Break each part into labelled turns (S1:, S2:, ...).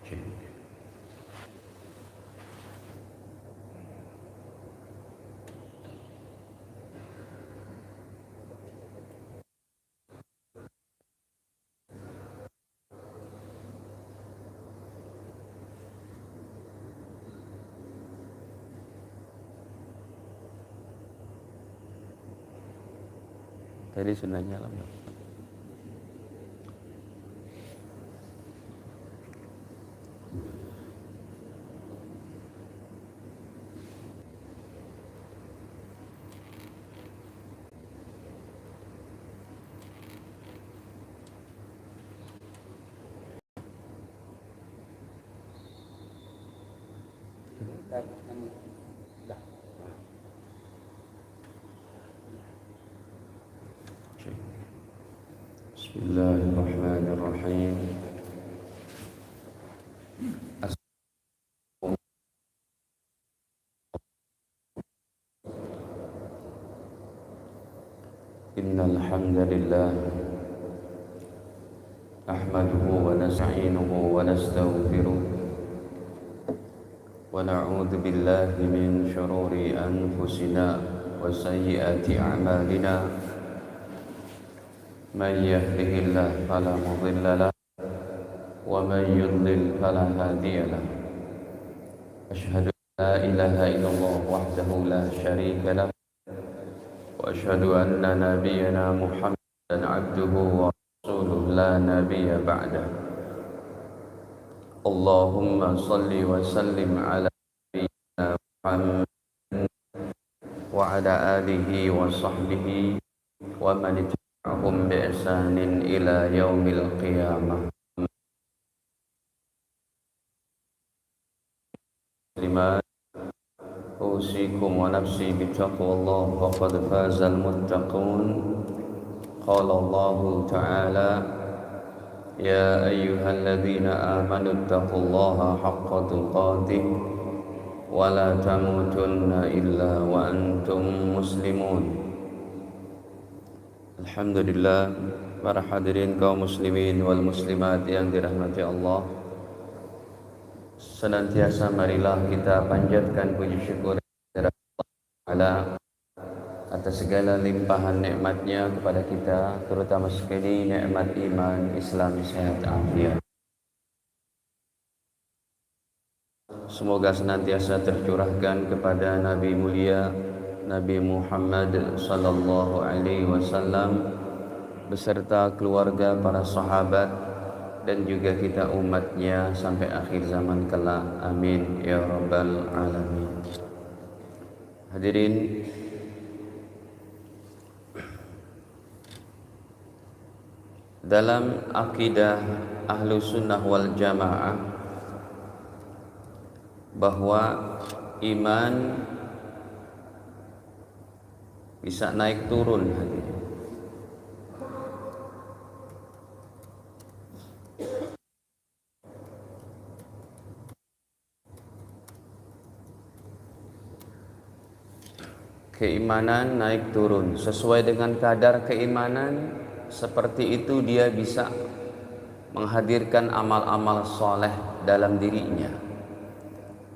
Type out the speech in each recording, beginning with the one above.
S1: Tadi sudah nyala belum? Bismillahirrahmanirrahim. Innal hamdalillah nahmaduhu wa nasta'inuhu wa nastaghfiruh wa na'udzu billahi min shururi anfusina wa sayyiati a'malina. Man yahdihillahu fala mudilla lahu wa man yudlil fala hadiya lahu. Asyhadu an la ilaha illallah wahdahu la syarika lahu wa asyhadu anna nabiyyana Muhammadan abduhu wa rasuluhu la nabiyya ba'dah. Allahumma salli wa sallim ala nabiyyina Muhammad wa ala alihi wa sahbihi wa man tabi'ahum bi ihsanin ila yaumil qiyamah. Lima usikum wa nafsi bitaqwallah faqad fazal muttaqun. Qala Allah ta'ala ya ayyuhalladzina amanu taqullaha haqqa tuqatih wa la tamutunna illa wa antum muslimun. Alhamdulillah, para hadirin kaum muslimin wal muslimat yang dirahmati Allah, senantiasa marilah kita panjatkan puji syukur kepada Allah Ta'ala atas segala limpahan nikmatnya kepada kita, terutama sekali nikmat iman, Islam, sehat, afiat. Semoga senantiasa tercurahkan kepada Nabi mulia Nabi Muhammad sallallahu alaihi wasallam beserta keluarga, para sahabat, dan juga kita umatnya sampai akhir zaman kelak. Amin ya rabbal alamin. Hadirin, dalam akidah ahlu sunnah wal jamaah bahwa iman bisa naik turun. Hadirin, keimanan naik turun sesuai dengan kadar keimanan. Seperti itu dia bisa menghadirkan amal-amal soleh dalam dirinya.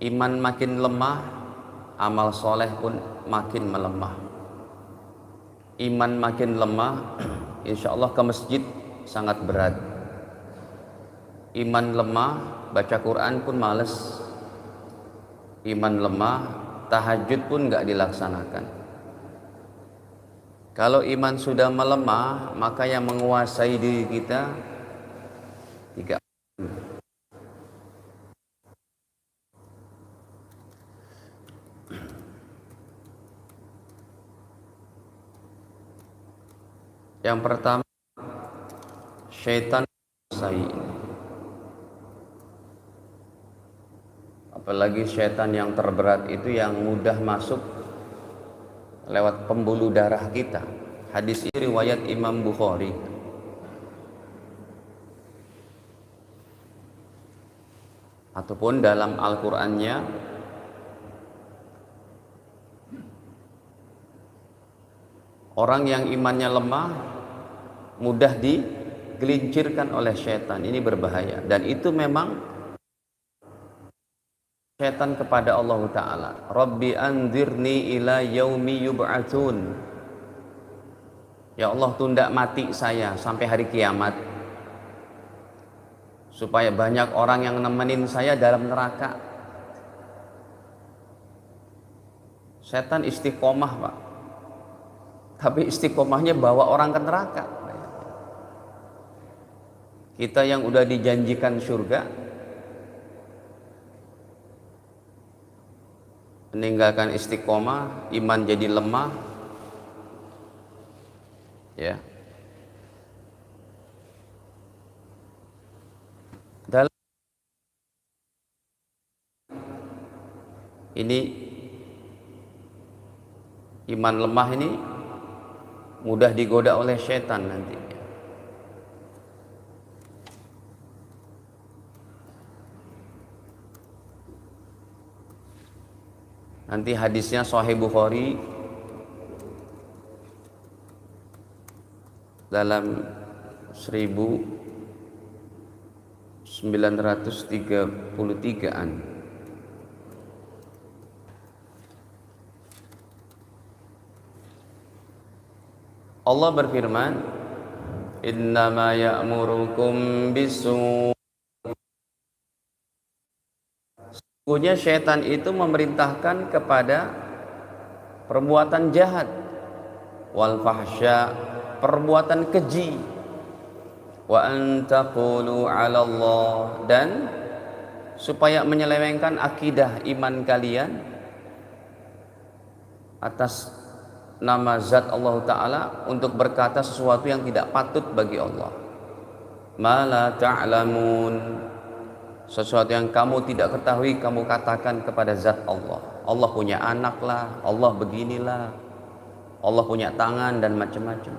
S1: Iman makin lemah, amal soleh pun makin melemah. Iman makin lemah, insya Allah ke masjid sangat berat. Iman lemah, baca Quran pun males. Iman lemah, tahajud pun gak dilaksanakan. Kalau iman sudah melemah, maka yang menguasai diri kita tiga. Yang pertama, syaitan menguasai. Apalagi syaitan yang terberat itu yang mudah masuk lewat pembuluh darah kita. Hadis ini riwayat Imam Bukhari. Ataupun dalam Al-Qur'annya orang yang imannya lemah mudah digelincirkan oleh syaitan. Ini berbahaya, dan itu memang setan kepada Allah Ta'ala, Rabbi anzirni ila yaumi yub'atsun. Ya Allah, tunda mati saya sampai hari kiamat, supaya banyak orang yang nemenin saya dalam neraka. Setan istiqomah, Pak, tapi istiqomahnya bawa orang ke neraka. Kita yang udah dijanjikan surga, meninggalkan istiqomah, iman jadi lemah, ya. Dalam ini iman lemah ini mudah digoda oleh setan nanti. Nanti hadisnya Sahih Bukhari dalam 1933-an. Allah berfirman, innama ya'murukum bisu. Sesungguhnya syaitan itu memerintahkan kepada perbuatan jahat, wal fahsya, perbuatan keji, wa an taqulu 'ala Allah, dan supaya menyelewengkan akidah iman kalian atas nama zat Allah Ta'ala untuk berkata sesuatu yang tidak patut bagi Allah. Ma la ta'lamun, sesuatu yang kamu tidak ketahui kamu katakan kepada zat Allah. Allah punya anak lah, Allah beginilah, Allah punya tangan dan macam-macam.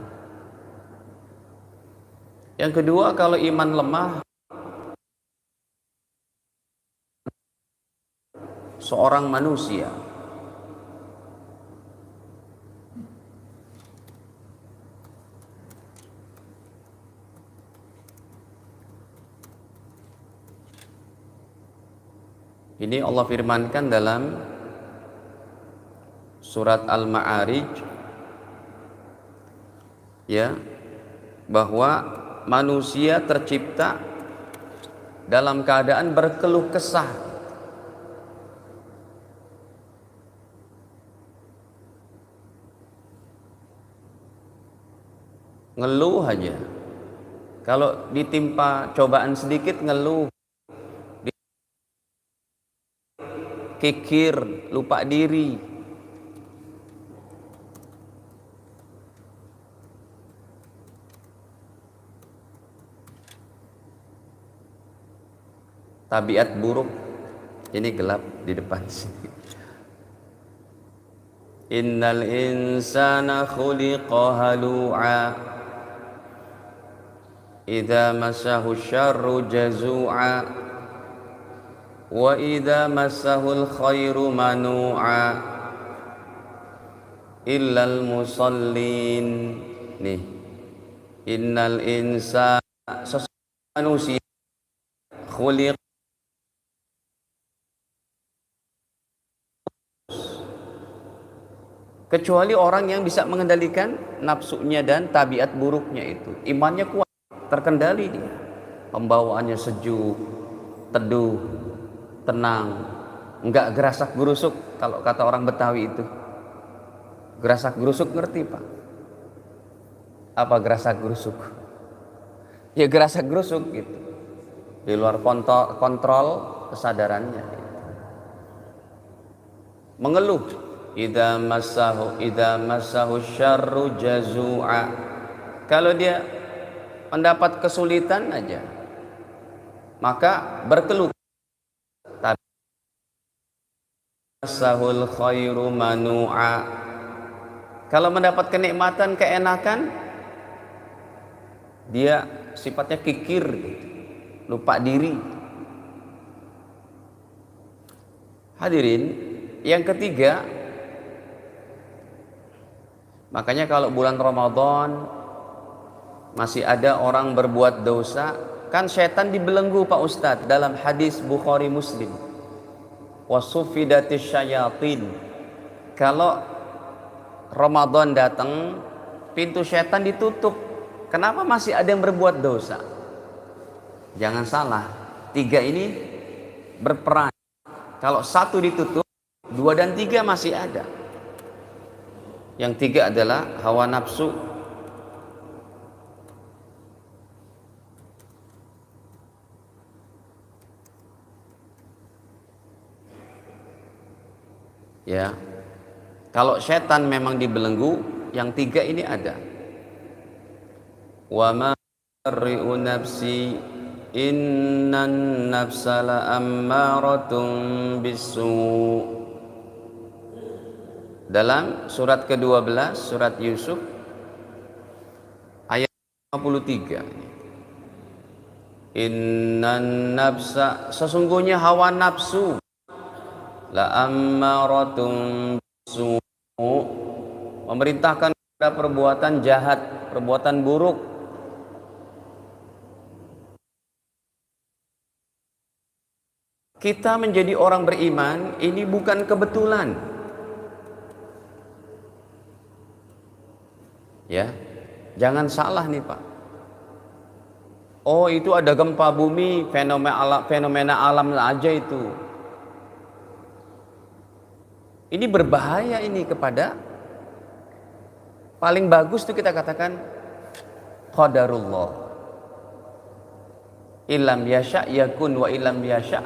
S1: Yang kedua, kalau iman lemah, seorang manusia ini Allah firmankan dalam surat Al-Ma'arij, ya, bahwa manusia tercipta dalam keadaan berkeluh kesah. Ngeluh aja. Kalau ditimpa cobaan sedikit ngeluh, kikir, lupa diri. Tabiat buruk, ini gelap di depan sini. Innal insana khuliqa halu'a, idza massahu syarru jazu'a, wa idza massahul khairu manu'a illal musallin. Nih, innal insana, manusia, khuliq, kecuali orang yang bisa mengendalikan nafsunya dan tabiat buruknya itu. Imannya kuat, terkendali dia, pembawaannya sejuk, teduh, tenang, enggak gerasak gerusuk. Kalau kata orang Betawi itu gerasak gerusuk, ngerti Pak? Apa gerasak gerusuk? Ya gerasak gerusuk gitu, di luar kontrol kesadarannya gitu. Mengeluh, idza massahu syarru jazu'a, kalau dia mendapat kesulitan aja maka berkeluh. Sahul khairu manu'a, kalau mendapat kenikmatan, keenakan, dia sifatnya kikir, lupa diri. Hadirin, yang ketiga, makanya kalau bulan Ramadan masih ada orang berbuat dosa, kan setan dibelenggu Pak Ustadz dalam hadis Bukhari Muslim. Wasufidatis syayatin. Kalau Ramadan datang, pintu setan ditutup. Kenapa masih ada yang berbuat dosa? Jangan salah, 3 ini berperan. Kalau 1 ditutup, 2 dan 3 masih ada. Yang 3 adalah hawa nafsu. Ya, kalau setan memang dibelenggu, yang 3 ini ada. Wa ma ri'u nafsi innan nafsa la'ammaratun bisu. Dalam surat ke-12 surat Yusuf ayat 53. Innan nafsa, sesungguhnya hawa nafsu, la'ammaratun bisu, memerintahkan kepada perbuatan jahat, perbuatan buruk. Kita menjadi orang beriman ini bukan kebetulan. Ya, jangan salah nih Pak. Oh, itu ada gempa bumi, fenomena alam aja itu. Ini berbahaya ini kepada, paling bagus tuh kita katakan qadarullah. Ilam yasha yakun wa ilam yasha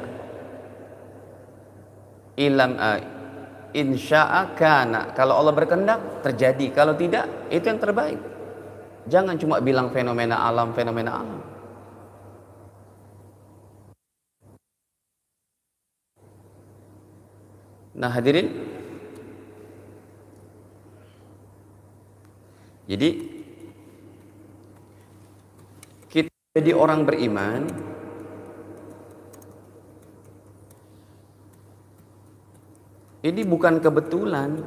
S1: ilam insya'a kana. Kalau Allah berkehendak terjadi, kalau tidak itu yang terbaik. Jangan cuma bilang fenomena alam. Nah hadirin, jadi kita jadi orang beriman ini bukan kebetulan.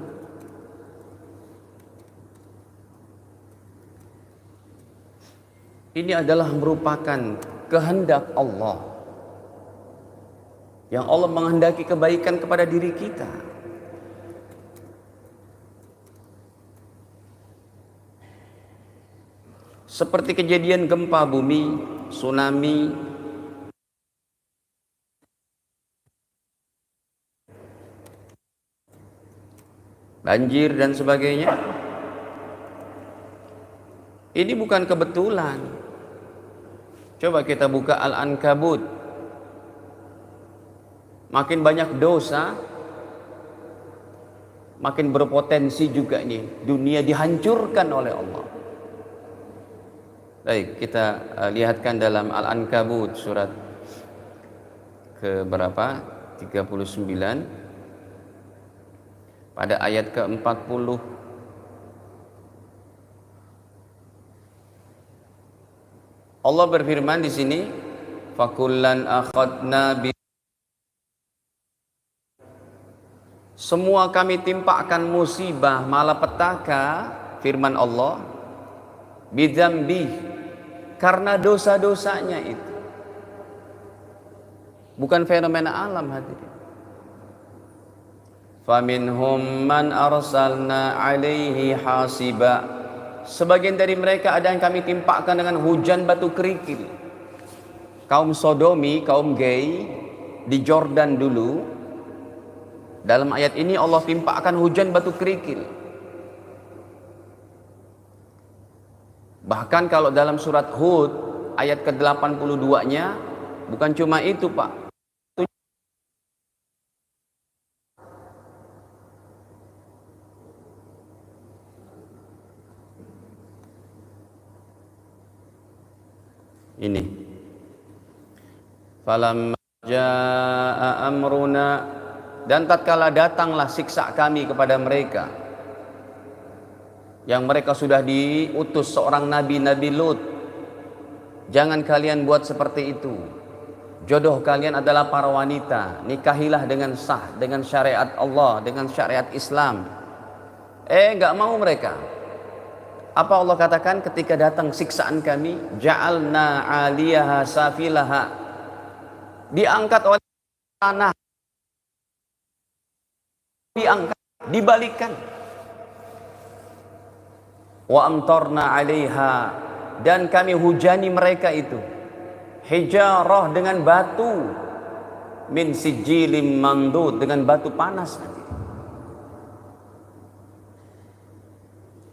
S1: Ini adalah merupakan kehendak Allah, yang Allah menghendaki kebaikan kepada diri kita. Seperti kejadian gempa bumi, tsunami, banjir dan sebagainya. Ini bukan kebetulan. Coba kita buka Al-Ankabut. Makin banyak dosa, makin berpotensi juga nih dunia dihancurkan oleh Allah. Baik, kita lihatkan dalam Al-Ankabut surat ke berapa? 39 pada ayat ke-40. Allah berfirman di sini, fakullan akhadna bi, semua kami timpakan musibah malapetaka, firman Allah, bidzambi, karena dosa-dosanya itu. Bukan fenomena alam hadirin. Faminhum man arsalna alaihi hasiba, sebagian dari mereka ada yang kami timpakan dengan hujan batu kerikil. Kaum sodomi, kaum gay di Jordan dulu, dalam ayat ini Allah timpakan hujan batu kerikil. Bahkan kalau dalam surat Hud ayat ke-82-nya bukan cuma itu Pak. Ini falamma jaa amruna, dan tatkala datanglah siksa kami kepada mereka, yang mereka sudah diutus seorang nabi, Nabi Lut. Jangan kalian buat seperti itu. Jodoh kalian adalah para wanita, nikahilah dengan sah, dengan syariat Allah, dengan syariat Islam. Enggak mau mereka. Apa Allah katakan ketika datang siksaan kami? Ja'alna 'aliyaha safilaha, diangkat oleh tanah diangkat, dibalikan. Wa amtarna 'alaiha, dan kami hujani mereka itu hijarah, dengan batu, min sijilin mandud, dengan batu panas.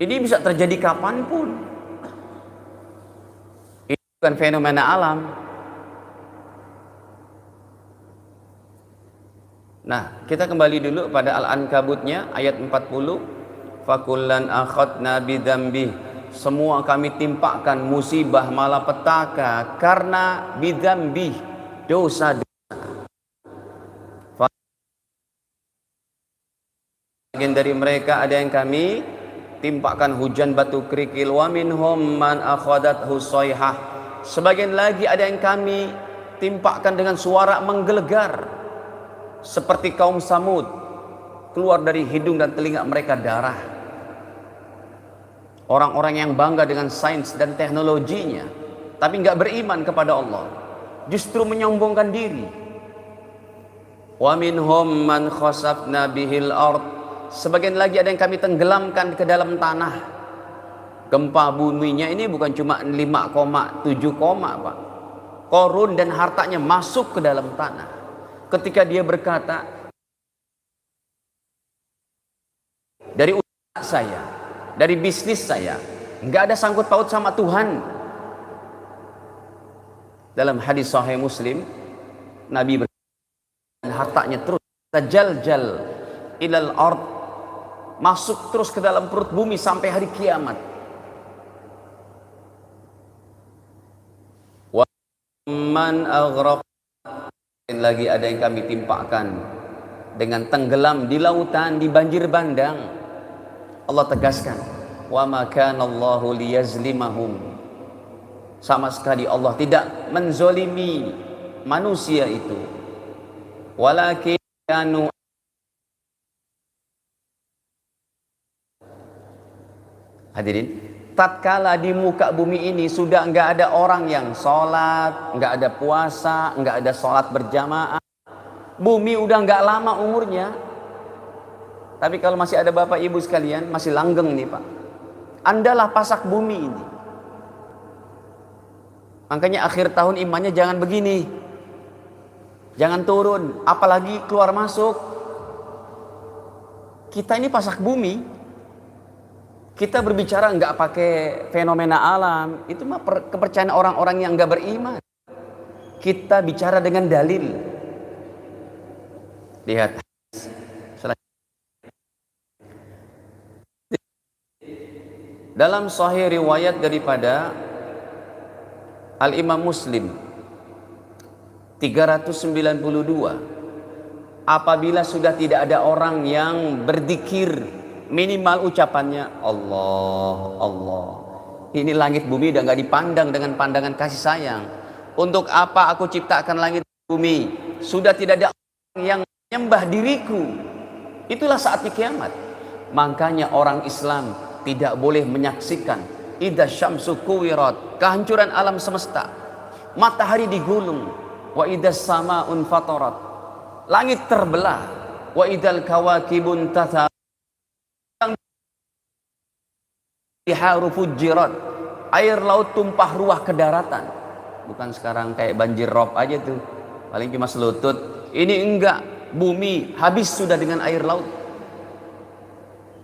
S1: Ini bisa terjadi kapanpun. Ini bukan fenomena alam. Nah, kita kembali dulu pada Al-Ankabutnya ayat 40. Fakullan akhadna bidzambih, semua kami timpakan musibah malapetaka karena bidzambih, dosa. Bagian dari mereka ada yang kami timpakan hujan batu kerikil, wa minhum man akhadathu sayhah, sebagian lagi ada yang kami timpakan dengan suara menggelegar seperti kaum Samud, keluar dari hidung dan telinga mereka darah. Orang-orang yang bangga dengan sains dan teknologinya, tapi nggak beriman kepada Allah, justru menyombongkan diri. Wa minhum man khasafna bihil ard, sebagian lagi ada yang kami tenggelamkan ke dalam tanah. Gempa buminya ini bukan cuma 5,7, Pak. Korun dan hartanya masuk ke dalam tanah. Ketika dia berkata, dari usaha saya, dari bisnis saya, nggak ada sangkut paut sama Tuhan. Dalam hadis Sahih Muslim, Nabi berkata, hartanya terus tajaljal ilal ard, masuk terus ke dalam perut bumi sampai hari kiamat. Wa man aghraq, lagi ada yang kami timpakan dengan tenggelam di lautan, di banjir bandang. Allah tegaskan, wa ma kana Allahu liyazlimahum, sama sekali Allah tidak menzolimi manusia itu, walakin kanu, hadirin, tatkala di muka bumi ini sudah enggak ada orang yang sholat, enggak ada puasa, enggak ada sholat berjamaah, bumi udah enggak lama umurnya. Tapi kalau masih ada bapak ibu sekalian, masih langgeng nih Pak, andalah pasak bumi ini. Makanya akhir tahun imannya jangan begini, jangan turun, apalagi keluar masuk. Kita ini pasak bumi. Kita berbicara nggak pakai fenomena alam, itu mah kepercayaan orang-orang yang nggak beriman. Kita bicara dengan dalil. Lihat. Dalam sahih riwayat daripada Al-Imam Muslim 392, apabila sudah tidak ada orang yang berzikir, minimal ucapannya Allah, Allah, ini langit bumi udah nggak dipandang dengan pandangan kasih sayang. Untuk apa aku ciptakan langit bumi? Sudah tidak ada orang yang menyembah diriku. Itulah saatnya kiamat. Makanya orang Islam tidak boleh menyaksikan idza syamsu kuwirat, kehancuran alam semesta, matahari digulung, wa idza samaun fatarat, langit terbelah, wa idzal kawakibun tathar, biharu fujirat, air laut tumpah ruah ke daratan. Bukan sekarang kayak banjir rob aja tuh, paling cuma selutut. Ini enggak, bumi habis sudah dengan air laut.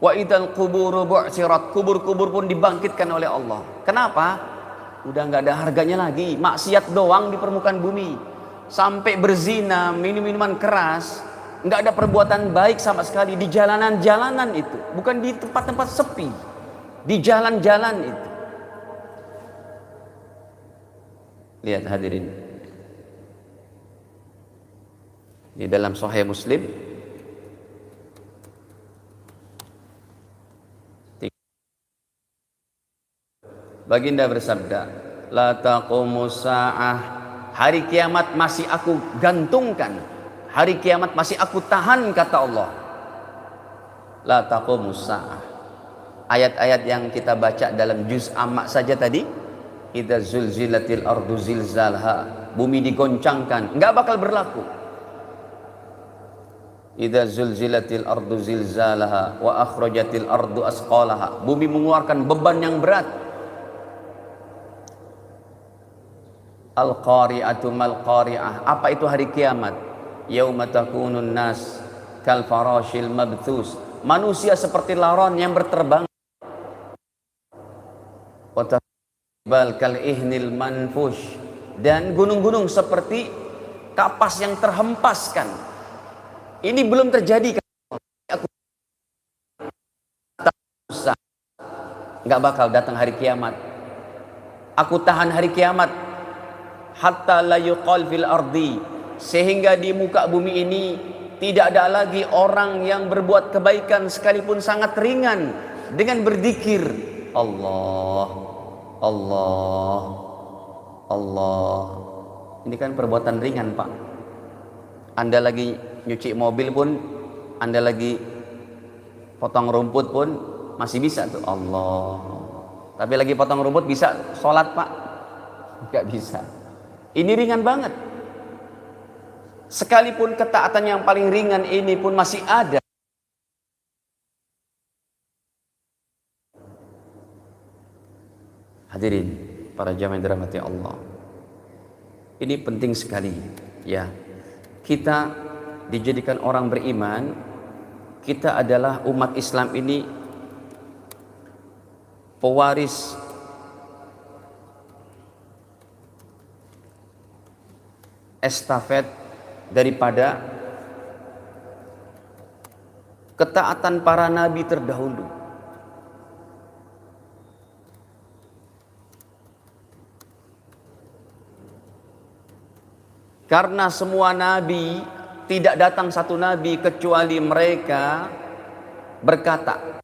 S1: Wa idzal quburu bu'tsirat, kubur-kubur pun dibangkitkan oleh Allah. Kenapa? Udah nggak ada harganya lagi, maksiat doang di permukaan bumi. Sampai berzina, minum minuman keras, nggak ada perbuatan baik sama sekali di jalanan-jalanan itu, bukan di tempat-tempat sepi, di jalan-jalan itu. Lihat hadirin, di dalam Sahih Muslim Baginda bersabda, la taqumus sa'ah, hari kiamat masih aku gantungkan, hari kiamat masih aku tahan, kata Allah. La taqumus sa'ah. Ayat-ayat yang kita baca dalam juz amma saja tadi, idza zulzilatil ardu zilzalha, bumi digoncangkan, enggak bakal berlaku. Idza zulzilatil ardu zilzalaha wa akhrajatil ardu asqalaha. Bumi mengeluarkan beban yang berat. Al-qari'atu mal qari'ah. Apa itu hari kiamat? Yauma takunun nas kal farashil mabthus. Manusia seperti laron yang berterbangan. Wa tabal kal ihnil manfush. Dan gunung-gunung seperti kapas yang terhempaskan. Ini belum terjadi. Aku nggak bakal datang hari kiamat. Aku tahan hari kiamat hatta la yuqal fil ardi, sehingga di muka bumi ini tidak ada lagi orang yang berbuat kebaikan sekalipun sangat ringan dengan berzikir Allah Allah Allah. Ini kan perbuatan ringan, Pak. Anda lagi nyuci mobil pun, Anda lagi potong rumput pun masih bisa tuh Allah. Tapi lagi potong rumput bisa sholat, Pak? Nggak bisa. Ini ringan banget. Sekalipun ketaatan yang paling ringan ini pun masih ada. Hadirin para jamaah yang dirahmati Allah. Ini penting sekali, ya. Kita dijadikan orang beriman. Kita adalah umat Islam ini pewaris estafet daripada ketaatan para nabi terdahulu. Karena semua nabi, tidak datang satu nabi kecuali mereka berkata,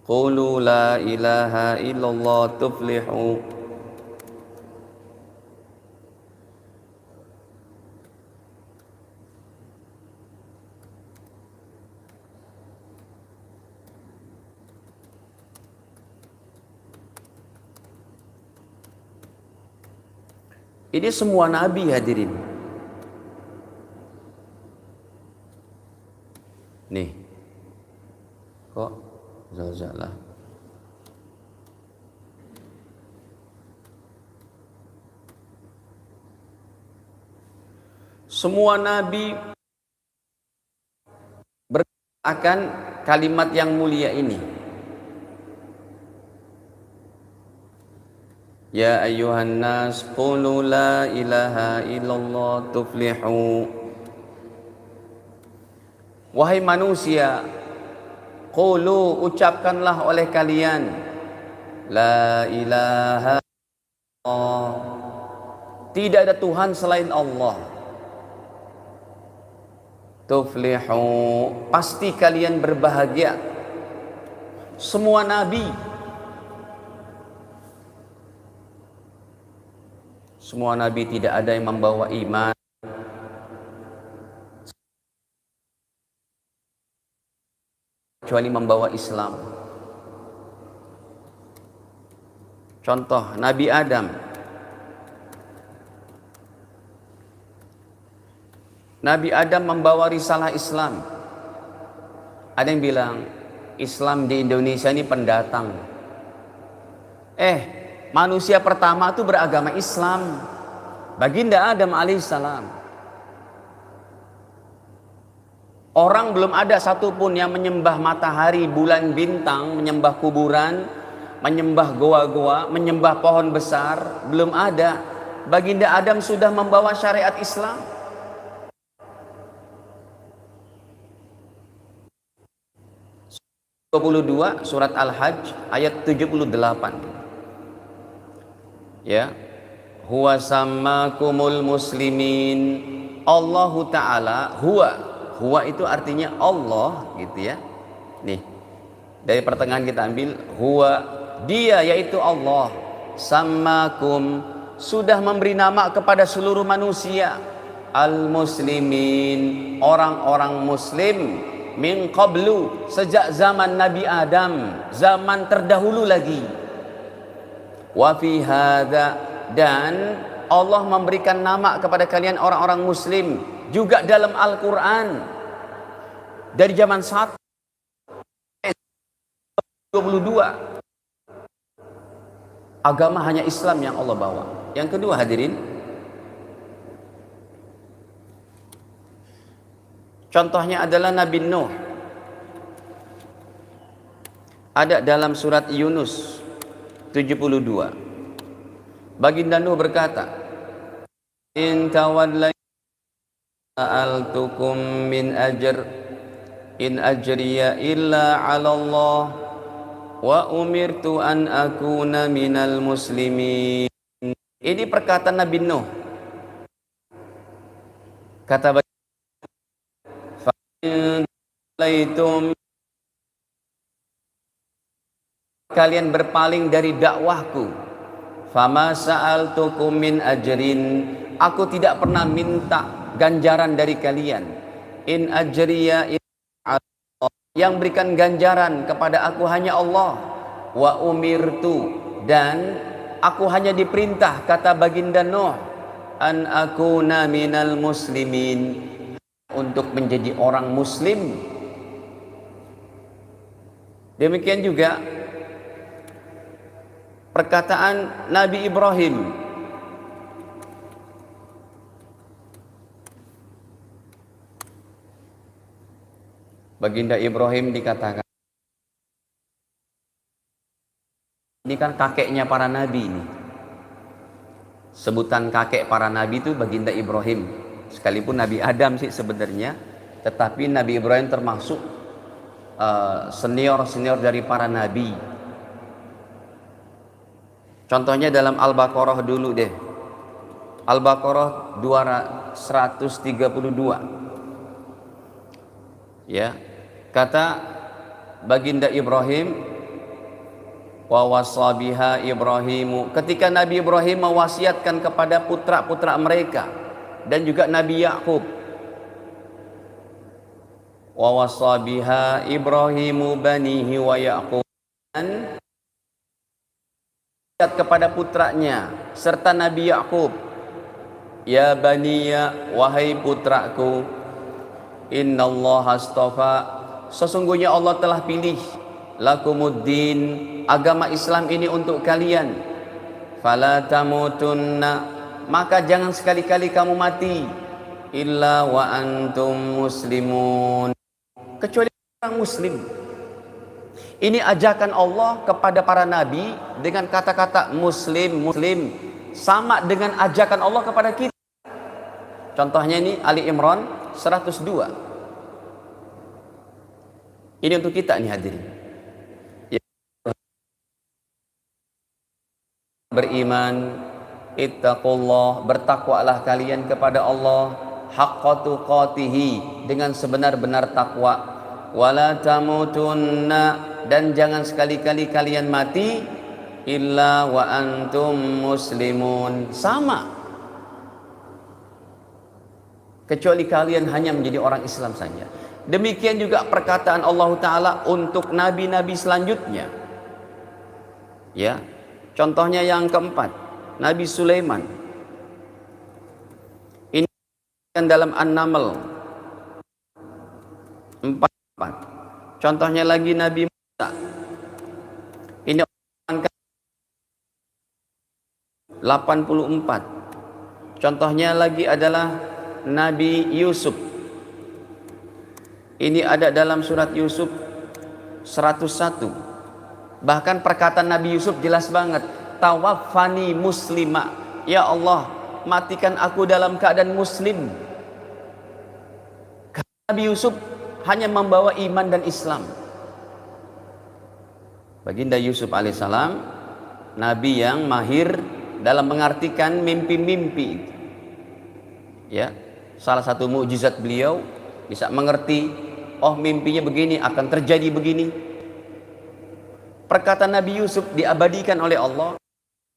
S1: qulu la ilaha illallah tuflihu. Ini semua nabi, hadirin. Nih, kok zalzalah? Semua nabi akan kalimat yang mulia ini. Ya ayyuhan nas qulu la ilaha illallah tuflihu. Wahai manusia, qulu, ucapkanlah oleh kalian, la ilaha illallah, tidak ada Tuhan selain Allah. Tuflihu, pasti kalian berbahagia. Semua nabi, semua nabi tidak ada yang membawa iman kecuali membawa Islam. Contoh Nabi Adam. Nabi Adam membawa risalah Islam. Ada yang bilang Islam di Indonesia ini pendatang. Manusia pertama itu beragama Islam, Baginda Adam alaihissalam. Orang belum ada satupun yang menyembah matahari, bulan, bintang, menyembah kuburan, menyembah goa-goa, menyembah pohon besar. Belum ada. Baginda Adam sudah membawa syariat Islam. Surah 22 surat Al-Hajj ayat 78. Ya, huwa sammakumul muslimin. Allahu Ta'ala, huwa itu artinya Allah, gitu ya. Nih, dari pertengahan kita ambil huwa, dia yaitu Allah. Sammakum, sudah memberi nama kepada seluruh manusia. Al-muslimin, orang-orang muslim. Min qablu, sejak zaman Nabi Adam, zaman terdahulu lagi. Wa fi hadza, dan Allah memberikan nama kepada kalian orang-orang muslim juga dalam Al-Quran dari zaman 1 22. Agama hanya Islam yang Allah bawa. Yang kedua hadirin, contohnya adalah Nabi Nuh. Ada dalam surat Yunus 72. Baginda Nuh berkata, in tawadlaytum sa'altukum min ajr in ajriya illa 'ala Allah wa umirtu an akuna minal muslimin. Ini perkataan Nabi Nuh. Kata baginda, kalian berpaling dari dakwahku, fama sa'altukum min ajrin, aku tidak pernah minta ganjaran dari kalian. In ajriya illa 'ala Allah, yang berikan ganjaran kepada aku hanya Allah. Wa umirtu, dan aku hanya diperintah, kata baginda Nuh, an akuna minal muslimin, untuk menjadi orang muslim. Demikian juga perkataan Nabi Ibrahim. Baginda Ibrahim dikatakan, ini kan kakeknya para nabi ini. Sebutan kakek para nabi itu baginda Ibrahim. Sekalipun Nabi Adam sih sebenarnya, tetapi Nabi Ibrahim termasuk senior dari para nabi. Contohnya dalam Al-Baqarah dulu deh. Al-Baqarah 132. Ya. Kata baginda Ibrahim, wa wasabiha Ibrahimu, ketika Nabi Ibrahim mewasiatkan kepada putra-putra mereka dan juga Nabi Yakub, wa wasabiha Ibrahimu banihi wa Yakub, dan kepada putranya serta Nabi Yakub, ya baniya, wahai putraku, innallaha astafa, sesungguhnya Allah telah pilih, lakumuddin, agama Islam ini untuk kalian, fala tamutunna, maka jangan sekali-kali kamu mati, illa wa antum muslimun, kecuali orang muslim. Ini ajakan Allah kepada para nabi dengan kata-kata muslim, muslim, sama dengan ajakan Allah kepada kita. Contohnya ini Ali Imran 102. Ini untuk kita nih hadirin. Ya. Beriman, ittaqullah, bertakwalah kalian kepada Allah, haqqa tuqatihi, dengan sebenar-benar takwa, wala tamutunna, dan jangan sekali-kali kalian mati, illa wa antum muslimun, sama, kecuali kalian hanya menjadi orang Islam saja. Demikian juga perkataan Allah Ta'ala untuk nabi-nabi selanjutnya. Ya, contohnya yang keempat, Nabi Sulaiman. Ini dalam An-Naml 44. Contohnya lagi Nabi Musa. Ini 84. Contohnya lagi adalah Nabi Yusuf. Ini ada dalam surat Yusuf 101. Bahkan perkataan Nabi Yusuf jelas banget, tawaffani muslima, ya Allah, matikan aku dalam keadaan muslim. Nabi Yusuf hanya membawa iman dan Islam. Baginda Yusuf alaihissalam, nabi yang mahir dalam mengartikan mimpi-mimpi. Ya, salah satu mukjizat beliau bisa mengerti, oh mimpinya begini, akan terjadi begini. Perkataan Nabi Yusuf diabadikan oleh Allah.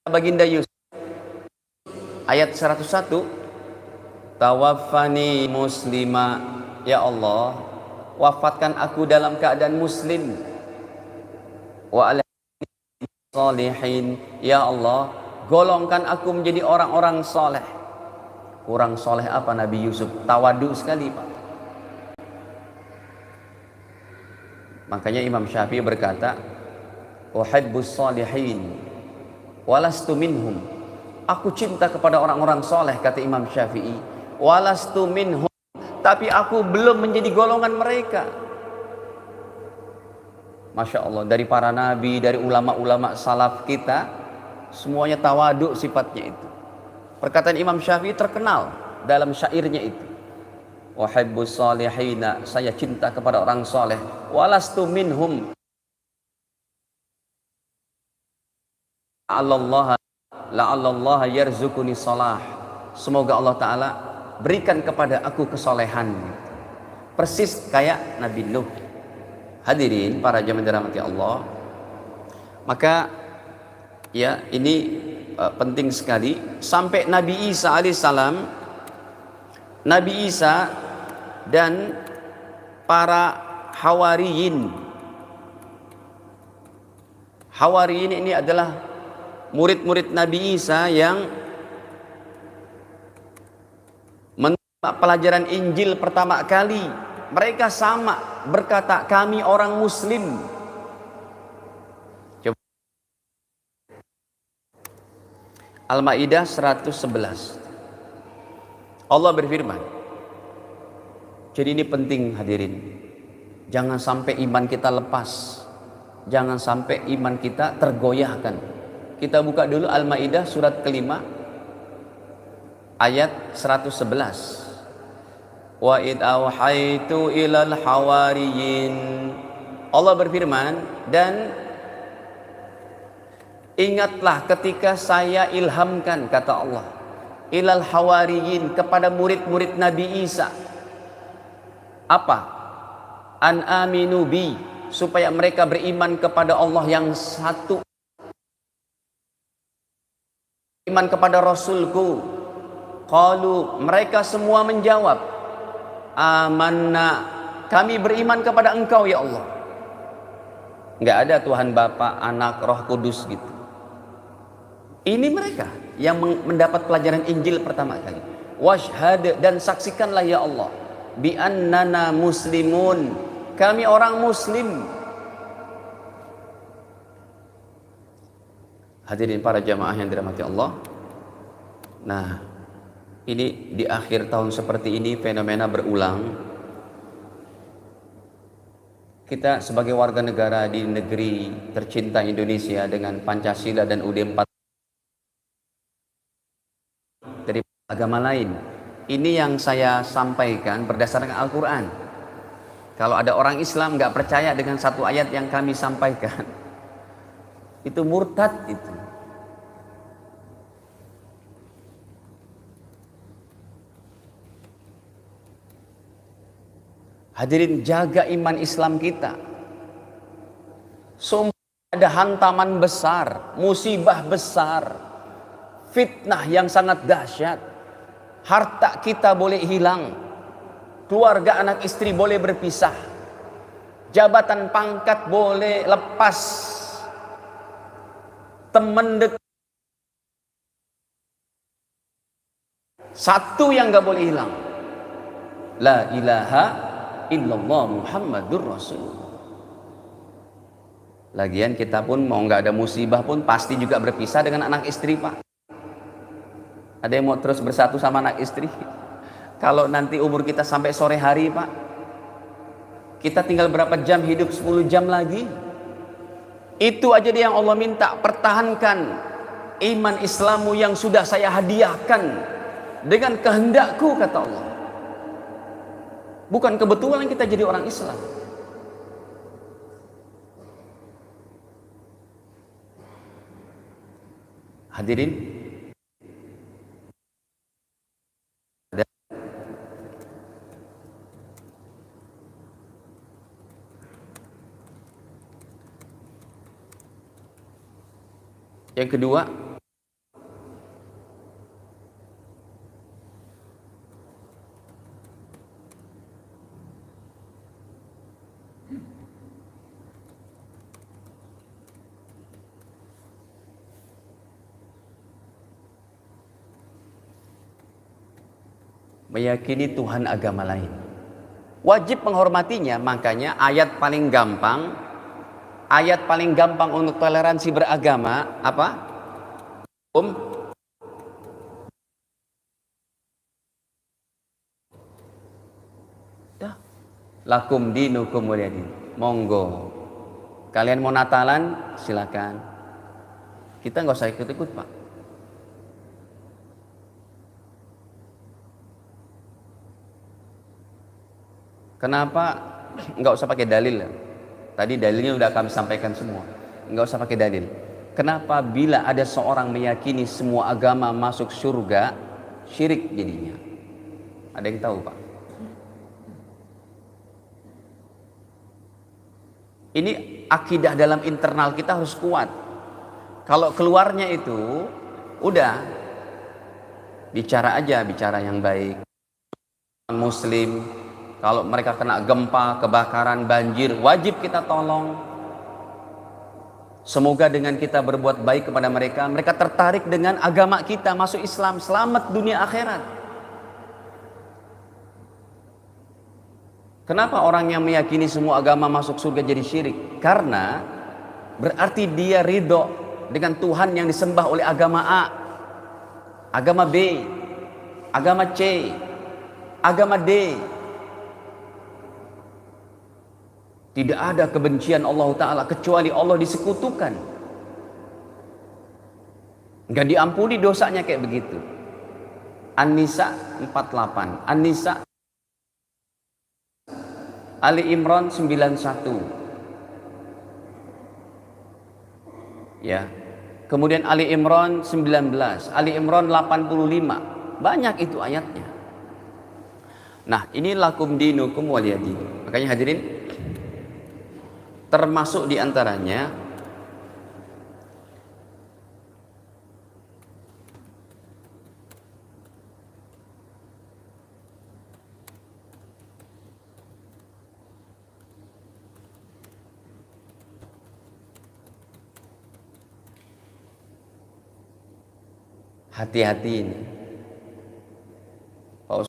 S1: Baginda Yusuf ayat 101, tawaffani muslima, ya Allah, wafatkan aku dalam keadaan muslim, wa ala salihin, ya Allah, golongkan aku menjadi orang-orang soleh. Kurang soleh apa Nabi Yusuf? Tawadu sekali Pak. Makanya Imam Syafi'i berkata, uhibbus salihin walastu minhum. Aku cinta kepada orang-orang soleh, kata Imam Syafi'i. Walastu minhum, tapi aku belum menjadi golongan mereka. Masya Allah, dari para nabi, dari ulama-ulama salaf kita, semuanya tawadu sifatnya itu. Perkataan Imam Syafi'i terkenal dalam syairnya itu. Wahibbus salihina, saya cinta kepada orang soleh. Walastu minhum. La'allallaha yarzuquni salah. Semoga Allah Ta'ala berikan kepada aku kesolehan. Persis kayak Nabi Nuh. Hadirin para jamaah dirahmati Allah. Maka ya ini penting sekali. Sampai Nabi Isa alaihissalam, Nabi Isa dan para hawariyin. Hawariyin ini adalah murid-murid Nabi Isa yang menerima pelajaran Injil pertama kali. Mereka sama berkata, kami orang Muslim. Coba. Al-Maidah 111. Allah berfirman. Jadi ini penting hadirin. Jangan sampai iman kita lepas. Jangan sampai iman kita tergoyahkan. Kita buka dulu Al-Maidah surat kelima ayat 111. Wa id awhaitu ilal hawariyin. Allah berfirman, dan ingatlah ketika saya ilhamkan, kata Allah, ilal hawariyin, kepada murid-murid Nabi Isa. Apa? An aminu bi, supaya mereka beriman kepada Allah yang satu, iman kepada Rasulku. Qalu, mereka semua menjawab, amanna, kami beriman kepada Engkau ya Allah. Enggak ada Tuhan Bapa, Anak, Roh Kudus gitu. Ini mereka yang mendapat pelajaran Injil pertama kali. Washhad, dan saksikanlah ya Allah, bi annana muslimun, kami orang muslim. Hadirin para jamaah yang dirahmati Allah. Nah, ini di akhir tahun seperti ini fenomena berulang. Kita sebagai warga negara di negeri tercinta Indonesia dengan Pancasila dan UUD 45 dari agama lain. Ini yang saya sampaikan berdasarkan Al-Quran. Kalau ada orang Islam nggak percaya dengan satu ayat yang kami sampaikan, itu murtad itu. Hadirin, jaga iman Islam kita. Sumpah ada hantaman besar, musibah besar, fitnah yang sangat dahsyat. Harta kita boleh hilang, keluarga anak istri boleh berpisah, jabatan pangkat boleh lepas, teman dekat. Satu yang gak boleh hilang, la ilaha illallah Muhammadur Rasulullah. Lagian kita pun mau nggak ada musibah pun pasti juga berpisah dengan anak istri Pak. Ada yang mau terus bersatu sama anak istri? Kalau nanti umur kita sampai sore hari Pak, kita tinggal berapa jam hidup? 10 jam lagi. Itu aja dia yang Allah minta, pertahankan iman Islammu yang sudah saya hadiahkan dengan kehendakku, kata Allah. Bukan kebetulan kita jadi orang Islam. Hadirin, yang kedua, meyakini Tuhan agama lain. Wajib menghormatinya, makanya ayat paling gampang untuk toleransi beragama apa? Lakum dinukum waliyadin. Monggo. Kalian mau Natalan, silakan. Kita nggak usah ikut-ikut, Pak. Kenapa nggak usah pakai dalil? Tadi dalilnya udah kami sampaikan semua. Nggak usah pakai dalil. Kenapa bila ada seorang meyakini semua agama masuk surga, syirik jadinya? Ada yang tahu, Pak? Ini akidah dalam internal kita harus kuat. Kalau keluarnya itu udah bicara aja, bicara yang baik. Muslim, kalau mereka kena gempa, kebakaran, banjir, wajib kita tolong. Semoga dengan kita berbuat baik kepada mereka, mereka tertarik dengan agama kita, masuk Islam, selamat dunia akhirat. Kenapa orang yang meyakini semua agama masuk surga jadi syirik? Karena berarti dia ridho dengan Tuhan yang disembah oleh agama A, agama B, agama C, agama D. Tidak ada kebencian Allah Ta'ala kecuali Allah disekutukan. Nggak diampuni dosanya kayak begitu. An-Nisa 48, An-Nisa, Ali Imran 91. Ya. Kemudian Ali Imran 19, Ali Imran 85. Banyak itu ayatnya. Nah, ini lakum dinukum waliyadin. Makanya hadirin, termasuk diantaranya hati-hati ini. Pak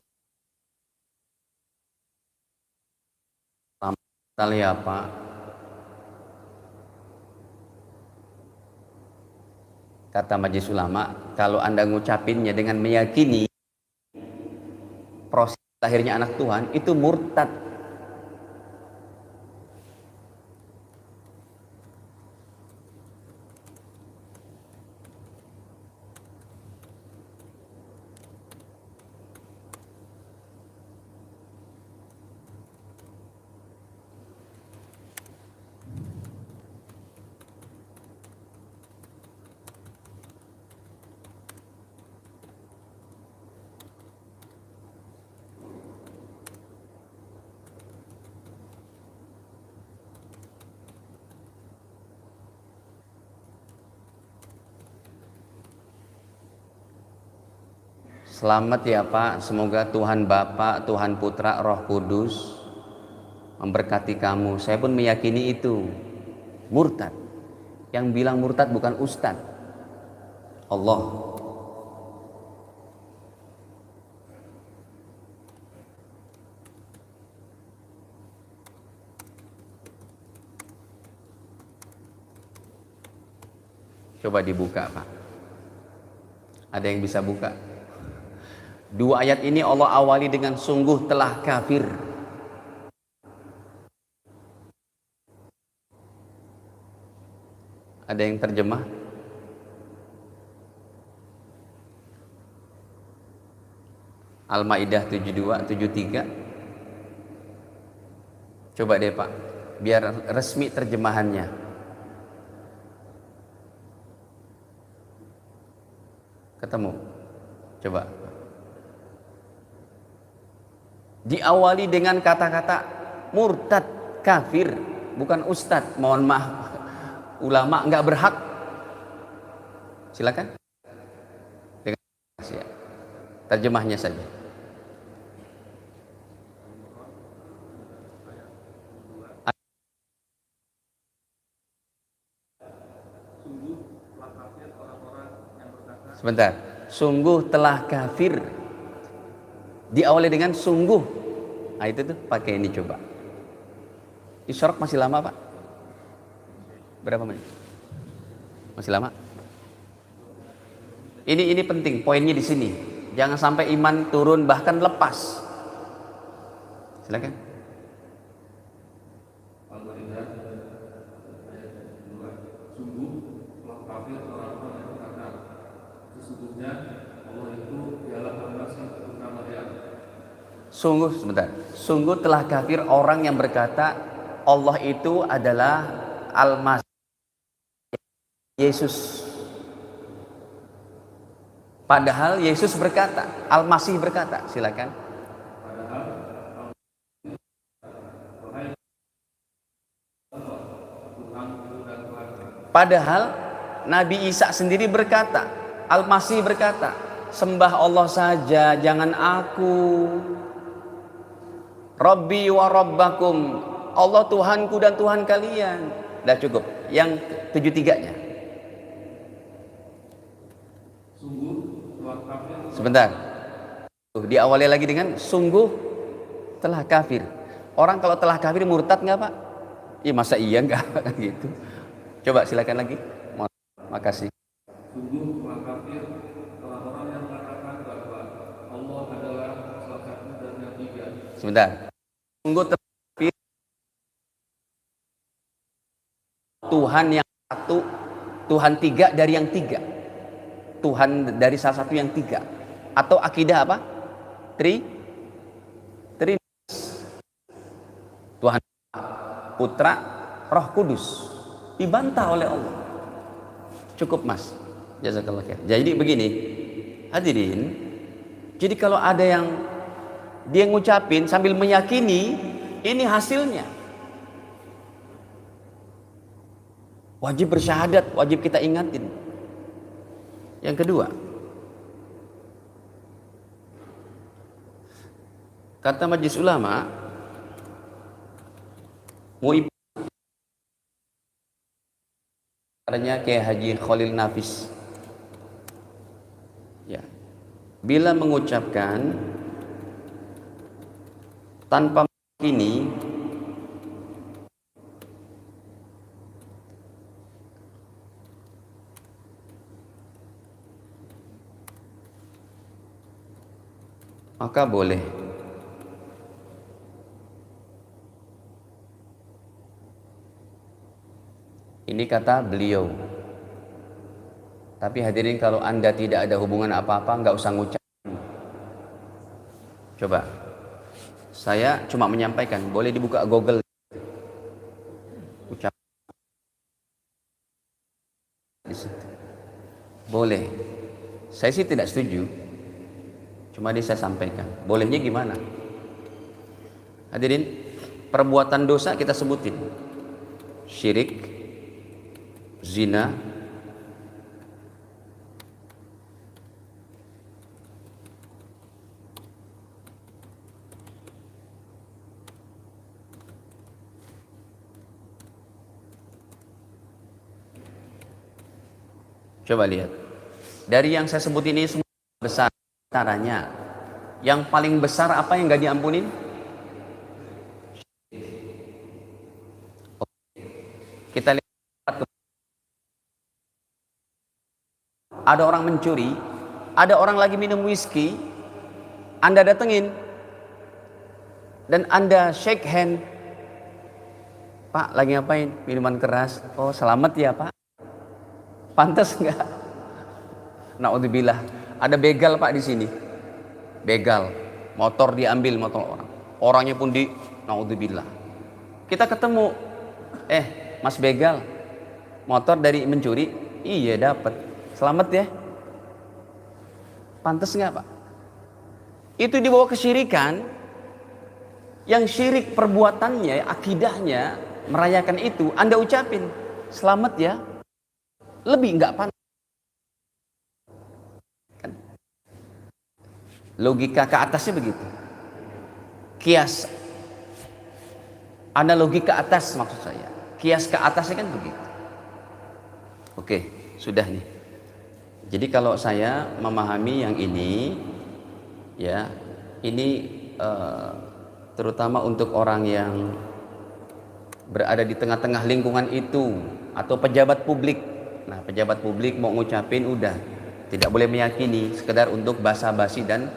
S1: Ustaz ya Pak, kata Majelis Ulama, kalau Anda ngucapinnya dengan meyakini proses lahirnya anak Tuhan, itu murtad. Selamat ya Pak, semoga Tuhan Bapa, Tuhan Putra, Roh Kudus memberkati kamu. Saya pun meyakini itu. Murtad. Yang bilang murtad bukan ustadz, Allah. Coba dibuka Pak. Ada yang bisa buka? Dua ayat ini Allah awali dengan sungguh telah kafir. Ada yang terjemah? Al-Maidah 72, 73. Coba deh Pak, biar resmi terjemahannya. Ketemu? Coba. Diawali dengan kata-kata murtad, kafir, bukan ustadz. Mohon maaf, ulama nggak berhak. Silakan. Dengan terjemahnya saja. Sebentar. Sungguh telah kafir Diawali dengan sungguh. Nah itu tuh pakai ini coba. Isyraq masih lama Pak? Berapa menit? Masih lama? Ini penting, poinnya di sini. Jangan sampai iman turun bahkan lepas. Silakan. Sungguh sebentar. Sungguh telah kafir orang yang berkata Allah itu adalah Al-Masih Yesus. Padahal Yesus berkata, Al-Masih berkata, silakan. Padahal Nabi Isa sendiri berkata, Al-Masih berkata, sembah Allah saja, jangan aku. Rabbi wa Rabbakum, Allah Tuhanku dan Tuhan kalian. Dah cukup. Yang 73-nya. Sebentar. Diawali lagi dengan sungguh telah kafir. Orang kalau telah kafir murtad nggak Pak? Iya masa iya nggak gitu. Coba silakan lagi. Makasih.
S2: Sungguh telah kafir orang-orang yang mengatakan bahwa Allah adalah salah satu dari yang tiga.
S1: Sebentar. Sungguh telah kafir Tuhan yang satu, Tuhan tiga dari yang tiga. Tuhan dari salah satu yang tiga. Atau akidah apa? Trinitas. Tuhan Putra, Roh Kudus. Dibantah oleh Allah. Cukup Mas. Jazakallah khair. Jadi begini, hadirin. Jadi kalau ada yang dia ngucapin sambil meyakini, ini hasilnya. Wajib bersyahadat, wajib kita ingatin. Yang kedua, kata Majelis Ulama, muib caranya kayak Haji Khalil Nafis. Ya. Bila mengucapkan tanpa meyakini, maka boleh. Ini kata beliau. Tapi hadirin, kalau Anda tidak ada hubungan apa-apa, nggak usah ngucapin. Coba. Saya cuma menyampaikan, boleh dibuka Google. Ucap. Boleh. Saya sih tidak setuju. Cuma dia saya sampaikan. Bolehnya gimana? Hadirin, perbuatan dosa kita sebutin. Syirik, zina, coba lihat. Dari yang saya sebut ini semua besar caranya. Yang paling besar apa yang gak diampunin? Kita lihat, ada orang mencuri, ada orang lagi minum whisky, Anda datengin dan Anda shake hand. Pak, lagi ngapain? Minuman keras. Oh, selamat ya Pak. Pantas nggak? Naudzubillah. Ada begal Pak di sini. Begal. Motor diambil motor orang. Orangnya pun di naudzubillah. Kita ketemu. Mas begal. Motor dari mencuri? Iya dapat. Selamat ya. Pantas nggak Pak? Itu dibawa kesyirikan. Yang syirik perbuatannya, akidahnya, merayakan itu, Anda ucapin selamat ya. Lebih nggak pantas. Logika ke atasnya begitu. Kias analogi ke atas maksud saya. Kias ke atasnya kan begitu. Oke, sudah nih. Jadi kalau saya memahami yang ini, ya, Ini terutama untuk orang yang berada di tengah-tengah lingkungan itu atau pejabat publik. Nah, pejabat publik mau ngucapin udah tidak boleh meyakini, sekedar untuk basa-basi dan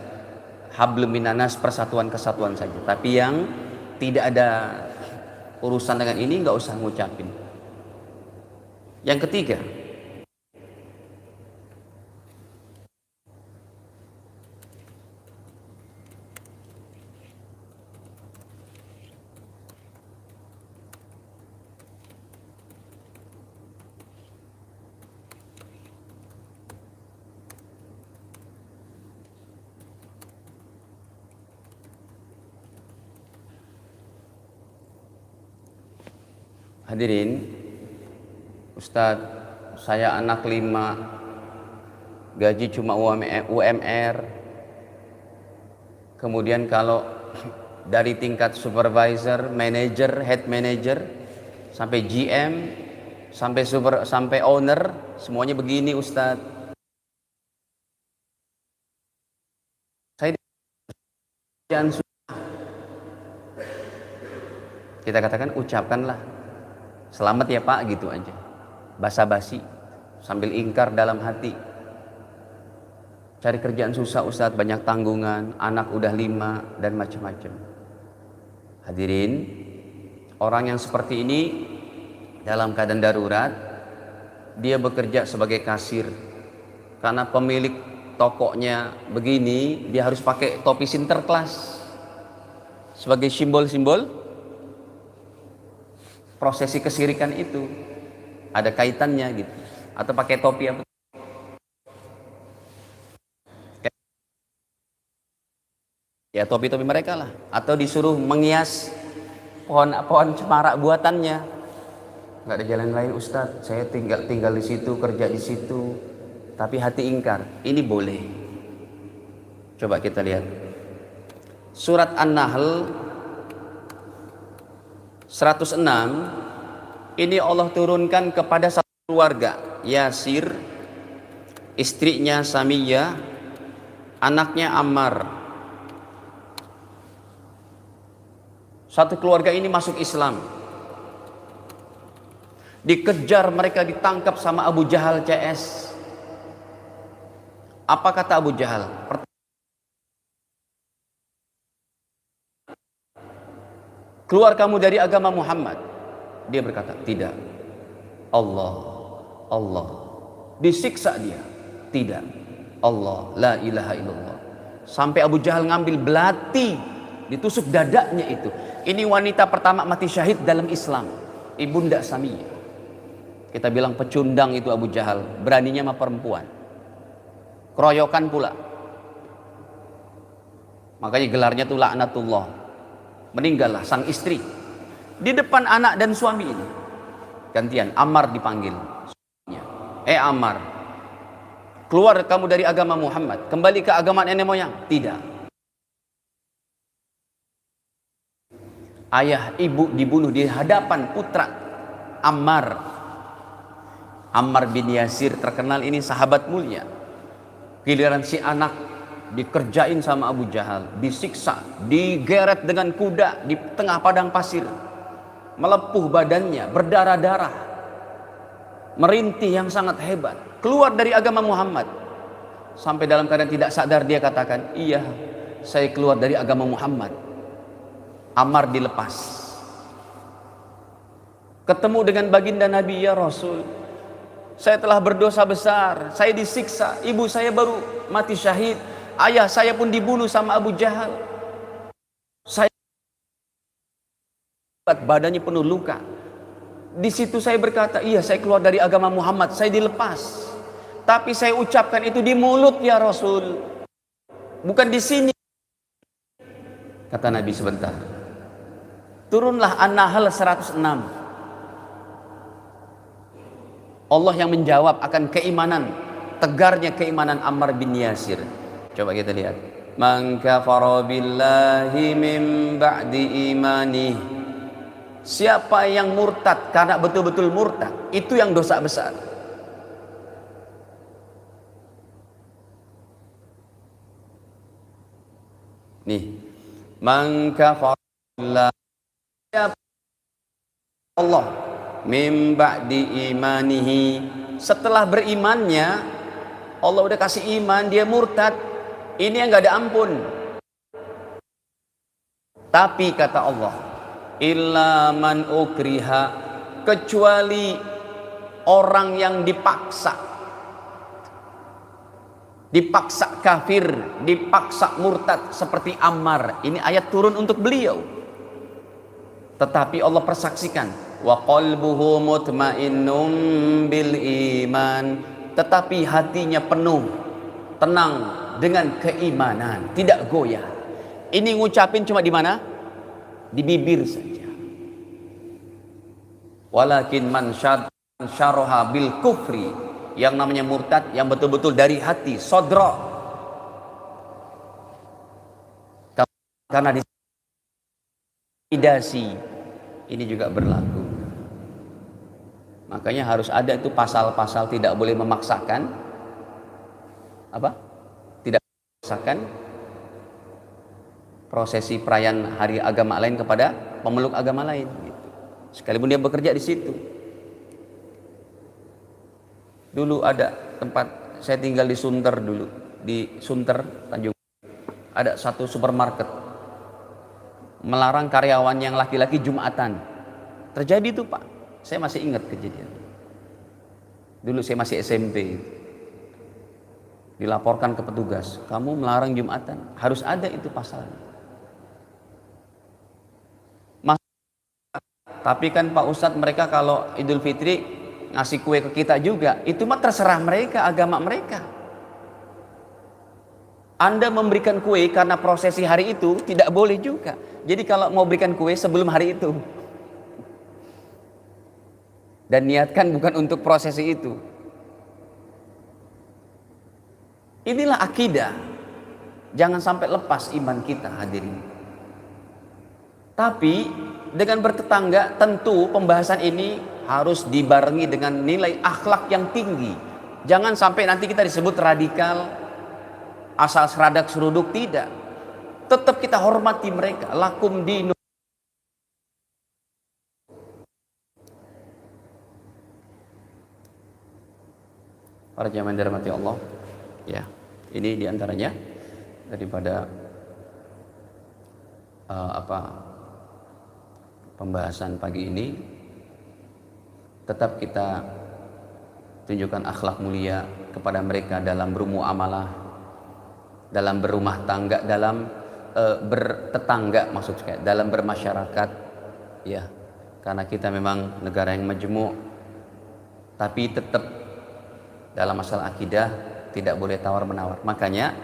S1: hablum minanas, persatuan kesatuan saja. Tapi yang tidak ada urusan dengan ini nggak usah ngucapin. Yang ketiga, hadirin, Ustadz, saya anak 5, gaji cuma UMR. Kemudian kalau dari tingkat supervisor, manager, head manager, sampai GM, sampai owner, semuanya begini Ustadz. Saya jangan, kita katakan ucapkanlah selamat ya Pak, gitu aja, basa-basi sambil ingkar dalam hati. Cari kerjaan susah Ustadz, banyak tanggungan, anak udah 5 dan macam-macam. Hadirin, orang yang seperti ini dalam keadaan darurat, dia bekerja sebagai kasir karena pemilik tokonya begini, dia harus pakai topi Sinterklas sebagai simbol-simbol prosesi kesirikan itu, ada kaitannya gitu. Atau pakai topi apa? Ya topi-topi mereka lah. Atau disuruh mengias pohon cemara buatannya. Nggak ada jalan lain Ustadz, saya tinggal di situ, kerja di situ, tapi hati ingkar. Ini boleh. Coba kita lihat surat An-Nahl 106. Ini Allah turunkan kepada satu keluarga, Yasir, istrinya Samiyah, anaknya Ammar. Satu keluarga ini masuk Islam. Dikejar, mereka ditangkap sama Abu Jahal CS. Apa kata Abu Jahal? Keluar kamu dari agama Muhammad. Dia berkata, tidak. Allah. Disiksa dia. Tidak. Allah, la ilaha illallah. Sampai Abu Jahal ngambil belati, ditusuk dadanya itu. Ini wanita pertama mati syahid dalam Islam, Ibunda Samiyah. Kita bilang pecundang itu Abu Jahal, beraninya sama perempuan. Keroyokan pula. Makanya gelarnya tuh laknatullah. Meninggallah sang istri di depan anak dan suami ini. Gantian, Ammar dipanggil. Ammar, keluar kamu dari agama Muhammad, kembali ke agama nenek moyang. Tidak. Ayah ibu dibunuh di hadapan putra Ammar. Ammar bin Yasir terkenal ini sahabat mulia. Giliran si anak dikerjain sama Abu Jahal, disiksa, digeret dengan kuda di tengah padang pasir, melepuh badannya, berdarah-darah, merintih yang sangat hebat, keluar dari agama Muhammad. Sampai dalam keadaan tidak sadar dia katakan, iya, saya keluar dari agama Muhammad. Ammar dilepas, ketemu dengan baginda Nabi, ya Rasul, saya telah berdosa besar, saya disiksa, ibu saya baru mati syahid, ayah saya pun dibunuh sama Abu Jahal. Saya badannya penuh luka. Di situ saya berkata, iya saya keluar dari agama Muhammad, saya dilepas. Tapi saya ucapkan itu di mulut ya Rasul, bukan di sini. Kata Nabi, sebentar. Turunlah An-Nahl 106. Allah yang menjawab akan keimanan, tegarnya keimanan Ammar bin Yasir. Coba kita lihat. Man kafara billahi min ba'di imani. Siapa yang murtad karena betul-betul murtad, itu yang dosa besar. Nih, man kafara Allah mim ba'di imanihi, setelah berimannya Allah udah kasih iman, dia murtad, ini yang gak ada ampun. Tapi kata Allah, illa man ukriha, kecuali orang yang dipaksa kafir, dipaksa murtad seperti Ammar. Ini ayat turun untuk beliau. Tetapi Allah persaksikan, wa qalbuhu mutmainnum bil iman, tetapi hatinya penuh tenang dengan keimanan, tidak goyah. Ini ngucapin cuma di mana? Di bibir saja. Walakin man syaraha bil kufri, yang namanya murtad yang betul-betul dari hati, sodra. Karena intimidasi ini juga berlaku. Makanya harus ada itu pasal-pasal tidak boleh memaksakan. Apa? Tidak memaksakan prosesi perayaan hari agama lain kepada pemeluk agama lain. Sekalipun dia bekerja di situ. Dulu ada tempat, saya tinggal di Sunter dulu, di Sunter Tanjung. Ada satu supermarket melarang karyawan yang laki-laki Jumatan. Terjadi itu Pak, saya masih ingat kejadian. Dulu saya masih SMP, dilaporkan ke petugas, kamu melarang Jumatan, harus ada itu pasalnya. Tapi kan Pak Ustadz, mereka kalau Idul Fitri ngasih kue ke kita juga, itu mah terserah mereka, agama mereka. Anda memberikan kue karena prosesi hari itu tidak boleh juga. Jadi kalau mau berikan kue sebelum hari itu, dan niatkan bukan untuk prosesi itu. Inilah akidah. Jangan sampai lepas iman kita, hadirin. Tapi dengan bertetangga tentu pembahasan ini harus dibarengi dengan nilai akhlak yang tinggi. Jangan sampai nanti kita disebut radikal, asal seradak seruduk, tidak. Tetap kita hormati mereka. Lakum dinu. Para jamaah yang dirahmati Allah, ya, ini diantaranya daripada pembahasan pagi ini. Tetap kita tunjukkan akhlak mulia kepada mereka dalam bermuamalah, dalam berumah tangga, dalam bertetangga, maksudnya dalam bermasyarakat, ya, karena kita memang negara yang majmuk. Tapi tetap dalam masalah akidah tidak boleh tawar menawar. Makanya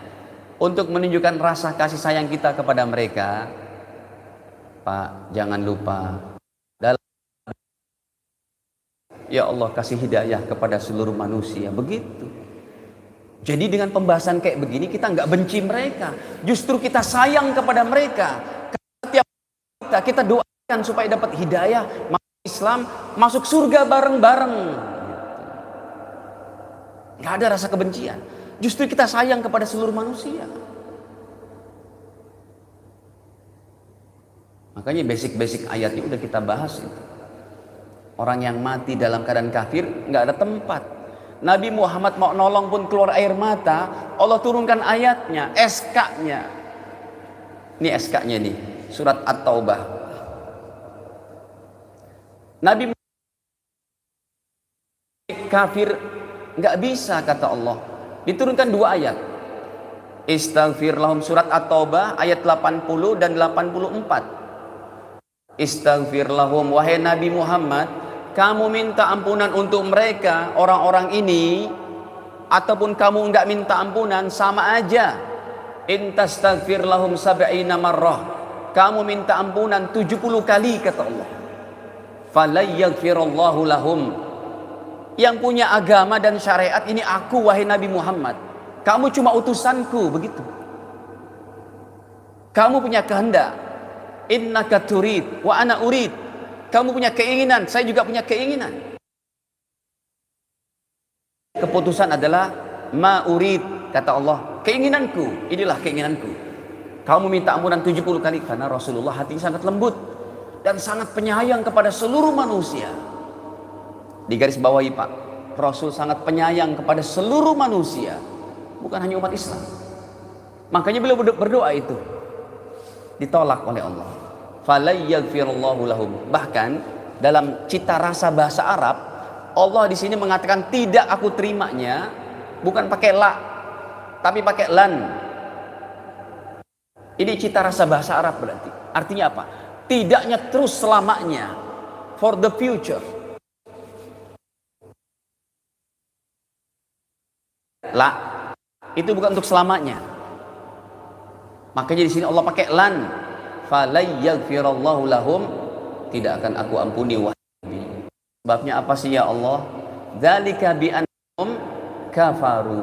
S1: untuk menunjukkan rasa kasih sayang kita kepada mereka, Pak, jangan lupa dalam, ya Allah kasih hidayah kepada seluruh manusia, begitu. Jadi dengan pembahasan kayak begini kita nggak benci mereka, justru kita sayang kepada mereka. Setiap kita doakan supaya dapat hidayah, masuk Islam, masuk surga bareng-bareng. Nggak ada rasa kebencian, justru kita sayang kepada seluruh manusia. Makanya basic-basic ayatnya udah kita bahas itu. Orang yang mati dalam keadaan kafir nggak ada tempat. Nabi Muhammad mau nolong pun keluar air mata, Allah turunkan ayatnya, SK-nya. Ini SK-nya nih, surat At-Taubah. Nabi kafir nggak bisa, kata Allah. Diturunkan dua ayat. Istaghfir lahum, surat At-Taubah ayat 80 dan 84. Istaghfir lahum, wahai Nabi Muhammad, kamu minta ampunan untuk mereka, orang-orang ini, ataupun kamu enggak minta ampunan, sama aja. In tastaghfir lahum sab'ina marrah, kamu minta ampunan 70 kali, kata Allah. Falayaghfirallahu lahum. Yang punya agama dan syariat ini aku, wahai Nabi Muhammad. Kamu cuma utusanku, begitu. Kamu punya kehendak. Innaka turid wa ana urid. Kamu punya keinginan, saya juga punya keinginan. Keputusan adalah ma urid, kata Allah. Keinginanku, inilah keinginanku. Kamu minta ampunan 70 kali. Karena Rasulullah hatinya sangat lembut dan sangat penyayang kepada seluruh manusia. Di garis bawahi Pak, Rasul sangat penyayang kepada seluruh manusia, bukan hanya umat Islam. Makanya beliau berdoa itu ditolak oleh Allah. Falayyaghfirullahu lahum. Bahkan dalam cita rasa bahasa Arab, Allah di sini mengatakan tidak aku terimanya bukan pakai la, tapi pakai lan. Ini cita rasa bahasa Arab berarti. Artinya apa? Tidaknya terus selamanya. For the future. La, itu bukan untuk selamanya. Makanya di sini Allah pakai lan. Falayyaghfirullahu lahum. Tidak akan aku ampuni wahai Nabi. Sebabnya apa sih ya Allah? Dzalika bi annahum kafaru.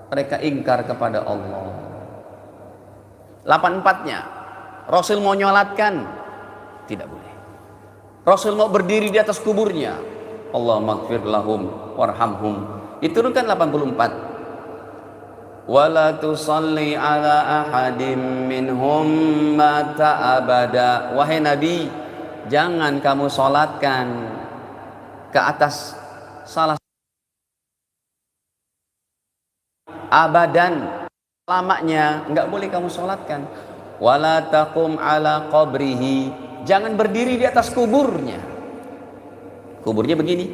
S1: Mereka ingkar kepada Allah. 84-nya, Rasul mau nyolatkan, tidak boleh. Rasul mau berdiri di atas kuburnya, Allah maghfir lahum warhamhum, diturunkan 84. Wala tusalli ala ahadim minhum mata abada. Wahai Nabi, jangan kamu solatkan ke atas salah abadan, lamanya enggak boleh kamu sholatkan. Wala taqum ala qabrihi, jangan berdiri di atas kuburnya. Kuburnya begini,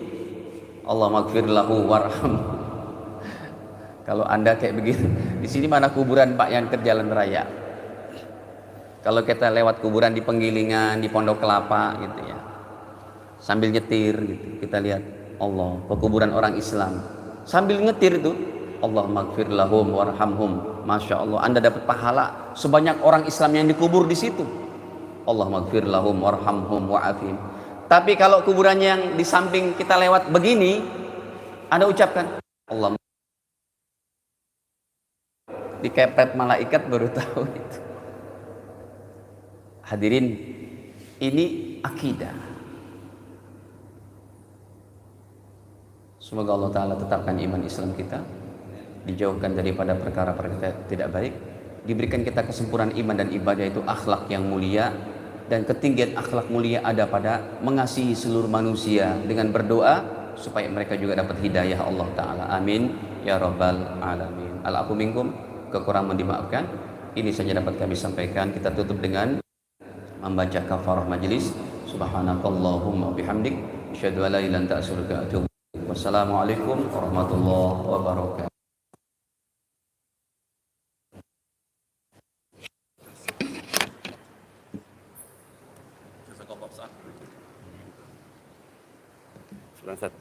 S1: Allah maghfir lahu warham. Kalau Anda kayak begitu, di sini mana kuburan Pak yang ke jalan raya? Kalau kita lewat kuburan di Penggilingan, di Pondok Kelapa gitu ya, sambil nyetir gitu, kita lihat Allah, pekuburan orang Islam, sambil nyetir itu Allah maghfir lahum warhamhum. Masya Allah, Anda dapat pahala sebanyak orang Islam yang dikubur di situ. Allah maghfir lahum warhamhum wa'afim. Tapi kalau kuburannya yang di samping kita lewat begini, Anda ucapkan Allah, dikepet malaikat baru tahu itu. Hadirin, ini akidah. Semoga Allah Ta'ala tetapkan iman Islam kita, dijauhkan daripada perkara-perkara tidak baik, diberikan kita kesempurnaan iman dan ibadah, itu akhlak yang mulia. Dan ketinggian akhlak mulia ada pada mengasihi seluruh manusia dengan berdoa supaya mereka juga dapat hidayah Allah Ta'ala. Amin ya rabbal alamin. Al-afu minkum, kekurangan dimaafkan. Ini saja dapat kami sampaikan. Kita tutup dengan membaca kafarah majelis. Subhanakallahumma bihamdik, asyhadu an la ilaha illa anta astaghfiruka wa atubu ilaik. Wassalamualaikum warahmatullahi wabarakatuh. Bangsat.